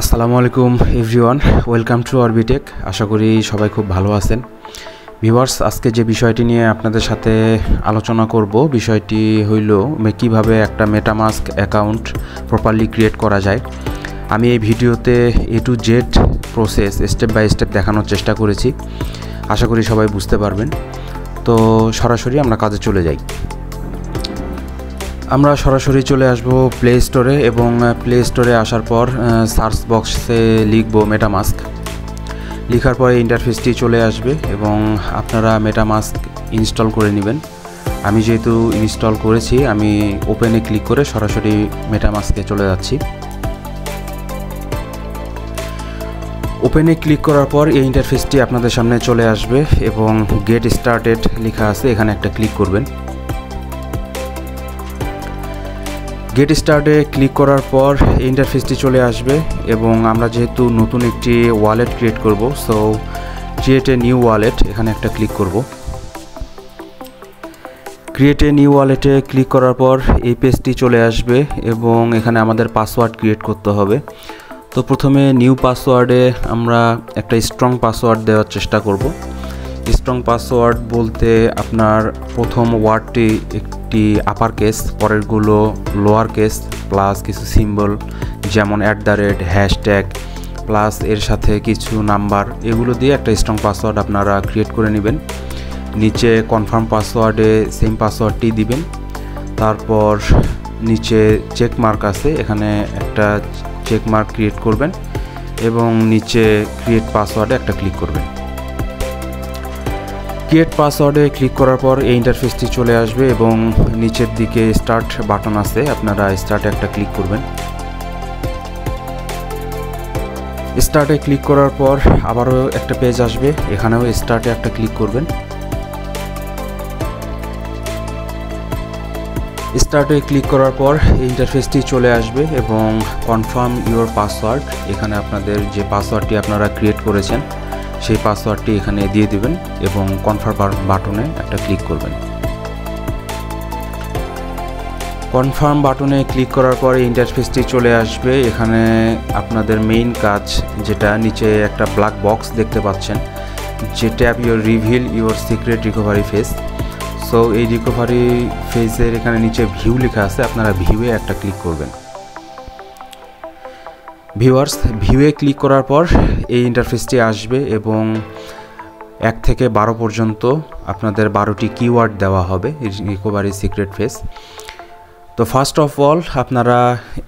আসসালামু আলাইকুম everyone, welcome to অরবিটেক। আশা করি সবাই খুব ভালো আছেন। ভিউয়ার্স, আজকে যে বিষয়টি নিয়ে আপনাদের সাথে আলোচনা করব, বিষয়টি হইল কিভাবে একটা মেটামাস্ক অ্যাকাউন্ট প্রপারলি ক্রিয়েট করা যায়। আমি এই ভিডিওতে A to Z process step by step দেখানোর চেষ্টা করেছি। আশা করি সবাই বুঝতে পারবেন। তো সরাসরি আমরা কাজে চলে যাই। আমরা সরাসরি চলে আসব প্লে স্টোরে এবং প্লে স্টোরে আসার পর সার্চ বক্সে লিখব মেটামাস্ক। লেখার পরে ইন্টারফেসটি চলে আসবে এবং আপনারা মেটামাস্ক ইনস্টল করে নেবেন। আমি যেহেতু ইনস্টল করেছি, আমি ওপেনে ক্লিক করে সরাসরি মেটামাস্কে চলে যাচ্ছি। ওপেনে ক্লিক করার পর এই ইন্টারফেসটি আপনাদের সামনে চলে আসবে এবং গেট স্টার্টেড লেখা আছে, এখানে একটা ক্লিক করবেন। গেট স্টার্টে ক্লিক করার পর ইন্টারফেসটি চলে আসবে এবং আমরা যেহেতু নতুন একটি ওয়ালেট ক্রিয়েট করব, so create a new wallet, এখানে একটা ক্লিক করব। ক্রিয়েট এ নিউ ওয়ালেটে ক্লিক করার পর এই পেজটি চলে আসবে এবং এখানে আমাদের পাসওয়ার্ড ক্রিয়েট করতে হবে। তো প্রথমে নিউ পাসওয়ার্ডে আমরা একটা স্ট্রং পাসওয়ার্ড দেওয়ার চেষ্টা করব। স্ট্রং পাসওয়ার্ড বলতে আপনার প্রথম ওয়ার্ডটি একটি আপার কেস, পরেরগুলো লোয়ার কেস প্লাস কিছু সিম্বল যেমন @ হ্যাশট্যাগ প্লাস এর সাথে কিছু নাম্বার, এগুলো দিয়ে একটা স্ট্রং পাসওয়ার্ড আপনারা ক্রিয়েট করে নেবেন। নিচে কনফার্ম পাসওয়ার্ডে সেম পাসওয়ার্ডটি দিবেন। তারপর নিচে চেক মার্ক আছে, এখানে একটা চেক মার্ক ক্রিয়েট করবেন এবং নিচে ক্রিয়েট পাসওয়ার্ডে একটা ক্লিক করবেন। ক্রিয়েট পাসওয়ার্ডে ক্লিক করার পর এই ইন্টারফেসটি চলে আসবে এবং নিচের দিকে স্টার্ট বাটন আছে, আপনারা স্টার্টে একটা ক্লিক করবেন। স্টার্টে ক্লিক করার পর আবারও একটা পেজ আসবে, এখানেও স্টার্টে একটা ক্লিক করবেন। স্টার্টে ক্লিক করার পর এই ইন্টারফেসটি চলে আসবে এবং কনফার্ম ইউর পাসওয়ার্ড, এখানে আপনাদের যে পাসওয়ার্ডটি আপনারা ক্রিয়েট করেছেন সেই পাসওয়ার্ডটি এখানে দিয়ে দিবেন এবং কনফার্ম বাটনে একটা ক্লিক করবেন। কনফার্ম বাটনে ক্লিক করার পর ইন্টারফেসটি চলে আসবে। এখানে আপনাদের মেইন কাজ, যেটা নিচে একটা ব্ল্যাক বক্স দেখতে পাচ্ছেন, যে tap your reveal your secret recovery face. So এই রিকভারি ফেজের এখানে নিচে ভিউ লেখা আছে, আপনারা ভিউয়ে একটা ক্লিক করবেন। ভিউয়ার্স, ভিউয়ে ক্লিক করার পর এই ইন্টারফেসটি আসবে এবং 1 থেকে 12 পর্যন্ত আপনাদের 12টি কিওয়ার্ড দেওয়া হবে রিকভারি সিক্রেট ফেস। তো ফার্স্ট অফ অল আপনারা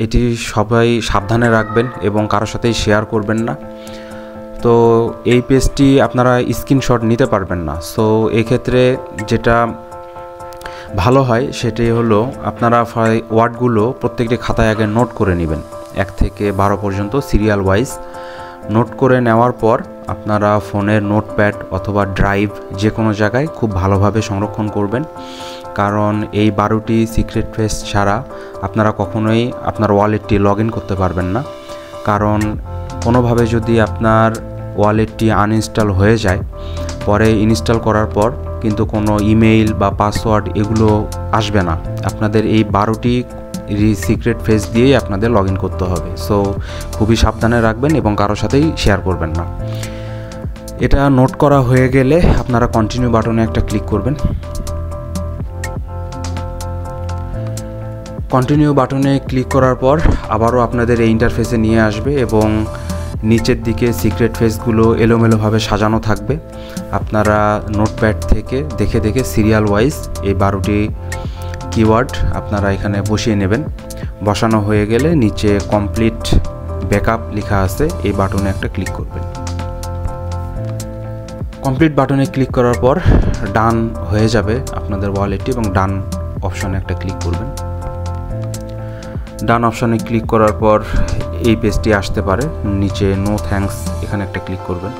এটি সবাই সাবধানে রাখবেন এবং কারোর সাথেই শেয়ার করবেন না। তো এই পেজটি আপনারা স্ক্রিনশট নিতে পারবেন না। সো এক্ষেত্রে যেটা ভালো হয় সেটি হলো আপনারা ওয়ার্ডগুলো প্রত্যেকটি খাতায় আগে নোট করে নেবেন, 1 থেকে 12 পর্যন্ত সিরিয়াল ওয়াইজ নোট করে নেওয়ার পর আপনারা ফোনের নোটপ্যাড অথবা ড্রাইভ যে কোনো জায়গায় খুব ভালোভাবে সংরক্ষণ করবেন। কারণ এই 12টি সিক্রেট ফেস ছাড়া আপনারা কখনোই আপনার ওয়ালেটটি লগ ইন করতে পারবেন না। কারণ কোনোভাবে যদি আপনার ওয়ালেটটি আনইনস্টল হয়ে যায়, পরে ইনস্টল করার পর কিন্তু কোনো ইমেইল বা পাসওয়ার্ড এগুলো আসবে না, আপনাদের এই 12টি সিক্রেট ফেস দিয়েই আপনাদের লগ ইন করতে হবে। সো খুবই সাবধানে রাখবেন এবং কারোর সাথেই শেয়ার করবেন না। এটা নোট করা হয়ে গেলে আপনারা কন্টিনিউ বাটনে একটা ক্লিক করবেন। কন্টিনিউ বাটনে ক্লিক করার পর আবারও আপনাদের এই ইন্টারফেসে নিয়ে আসবে এবং নিচের দিকে সিক্রেট ফেসগুলো এলোমেলোভাবে সাজানো থাকবে। আপনারা নোটপ্যাড থেকে দেখে দেখে সিরিয়াল ওয়াইজ এই 12টি কিওয়ার্ড আপনারা এখানে বসিয়ে নেবেন। বসানো হয়ে গেলে নিচে কমপ্লিট ব্যাকআপ লেখা আছে, এই বাটনে একটা ক্লিক করবেন। কমপ্লিট বাটনে ক্লিক করার পর ডান হয়ে যাবে আপনাদের ওয়ালেটটি এবং ডান অপশনে একটা ক্লিক করবেন। ডান অপশনে ক্লিক করার পর এই পেজটি আসতে পারে, নিচে নো থ্যাঙ্কস এখানে একটা ক্লিক করবেন।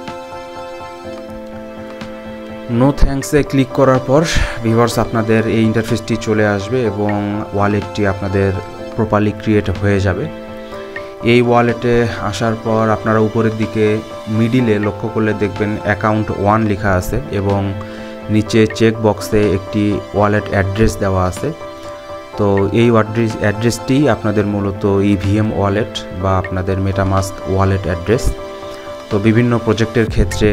নো থ্যাঙ্কসে ক্লিক করার পর ভিউয়ার্স আপনাদের এই ইন্টারফেসটি চলে আসবে এবং ওয়ালেটটি আপনাদের প্রপারলি ক্রিয়েট হয়ে যাবে। এই ওয়ালেটে আসার পর আপনারা উপরের দিকে মিডিলে লক্ষ্য করলে দেখবেন অ্যাকাউন্ট 1 লেখা আছে এবং নিচে চেক বক্সে একটি ওয়ালেট অ্যাড্রেস দেওয়া আছে। তো এই অ্যাড্রেসটি আপনাদের মূলত ইভিএম ওয়ালেট বা আপনাদের মেটামাস্ক ওয়ালেট অ্যাড্রেস। তো বিভিন্ন প্রজেক্টের ক্ষেত্রে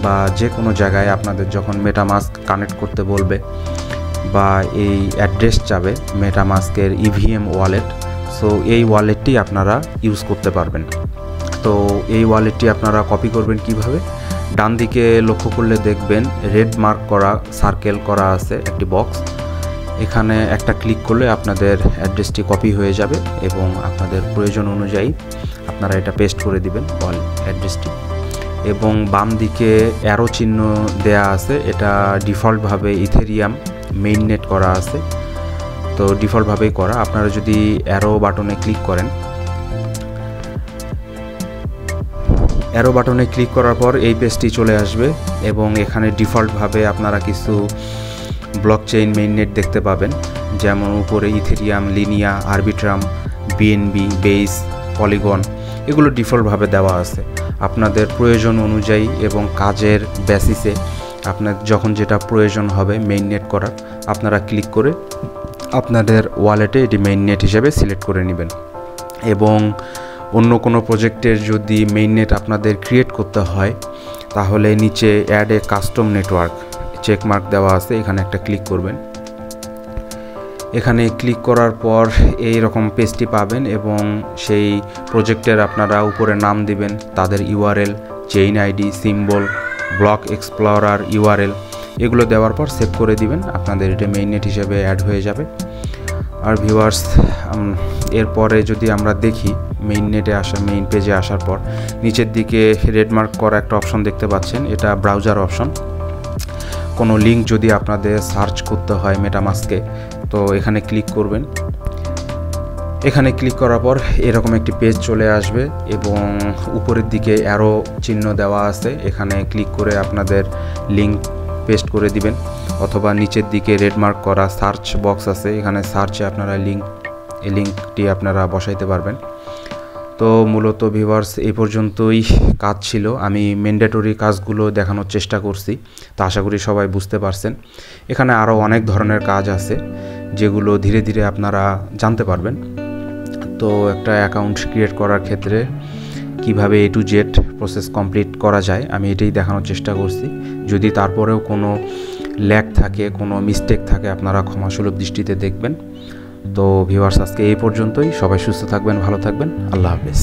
বা যে কোনো জায়গায় আপনাদের যখন মেটামাস্ক কানেক্ট করতে বলবে বা এই অ্যাড্রেস চাবে মেটামাস্কের ইভিএম ওয়ালেট, সো এই ওয়ালেটটি আপনারা ইউজ করতে পারবেন। তো এই ওয়ালেটটি আপনারা কপি করবেন কিভাবে? ডান দিকে লক্ষ্য করলে দেখবেন রেড মার্ক করা সার্কেল করা আছে একটি বক্স, এখানে একটা ক্লিক করলে আপনাদের অ্যাড্রেসটি কপি হয়ে যাবে এবং আপনাদের প্রয়োজন অনুযায়ী আপনারা এটা পেস্ট করে দিবেন অ্যাড্রেসটি। এবং বাম দিকে অ্যারো চিহ্ন দেয়া আছে, এটা ডিফল্টভাবে ইথেরিয়াম মেইননেট করা আছে, তো ডিফল্টভাবেই করা। আপনারা যদি অ্যারো বাটনে ক্লিক করেন, অ্যারো বাটনে ক্লিক করার পর এই পেজটি চলে আসবে এবং এখানে ডিফল্টভাবে আপনারা কিছু ব্লকচেইন মেইননেট দেখতে পাবেন, যেমন উপরে Ethereum, Linea, Arbitrum, BNB, Base, Polygon, এগুলো ডিফল্টভাবে দেওয়া আছে। আপনাদের প্রয়োজন অনুযায়ী এবং কাজের বেসিসে আপনার যখন যেটা প্রয়োজন হবে মেইননেট করার, আপনারা ক্লিক করে আপনাদের ওয়ালেটে এটি মেইননেট হিসেবে সিলেক্ট করে নেবেন। এবং অন্য কোনো প্রজেক্টের যদি মেইননেট আপনাদের ক্রিয়েট করতে হয় তাহলে নিচে add a custom network checkmark দেওয়া আছে, এখানে একটা ক্লিক করবেন। এখানে ক্লিক করার পর এই রকম পেজটি পাবেন এবং সেই প্রজেক্টের আপনারা উপরে নাম দিবেন, তাদের URL, chain ID, symbol, block explorer URL, এগুলো দেওয়ার পর সেভ করে দিবেন, আপনাদের এটা মেইননেট হিসেবে অ্যাড হয়ে যাবে। আর ভিউয়ার্স, এরপরে যদি আমরা দেখি মেইননেটে মেইন পেজে আসার পর নিচের দিকে রেড মার্ক করা একটা অপশন দেখতে পাচ্ছেন, এটা ব্রাউজার অপশন। কোনো লিঙ্ক যদি আপনাদের সার্চ করতে হয় মেটামাস্কে, তো এখানে ক্লিক করবেন। এখানে ক্লিক করার পর এরকম একটি পেজ চলে আসবে এবং উপরের দিকে অ্যারো চিহ্ন দেওয়া আছে, এখানে ক্লিক করে আপনাদের লিঙ্ক পেস্ট করে দিবেন, অথবা নিচের দিকে রেড মার্ক করা সার্চ বক্স আছে, এখানে সার্চে আপনারা এই লিঙ্কটি আপনারা বসাইতে পারবেন। তো মূলত ভিউয়ার্স এই পর্যন্তই কাজ ছিল, আমি ম্যান্ডেটরি কাজগুলো দেখানোর চেষ্টা করছি, তো আশা করি সবাই বুঝতে পারছেন। এখানে আরও অনেক ধরনের কাজ আছে যেগুলো ধীরে ধীরে আপনারা জানতে পারবেন। তো একটা অ্যাকাউন্ট ক্রিয়েট করার ক্ষেত্রে কিভাবে A to Z process complete করা যায় আমি এটাই দেখানোর চেষ্টা করছি। যদি তারপরেও কোনো ল্যাগ থাকে, কোনো মিস্টেক থাকে, আপনারা ক্ষমাসুলভ দৃষ্টিতে দেখবেন। তো ভিউয়ার্স আজকে এই পর্যন্তই, সবাই সুস্থ থাকবেন, ভালো থাকবেন, আল্লাহ হাফেজ।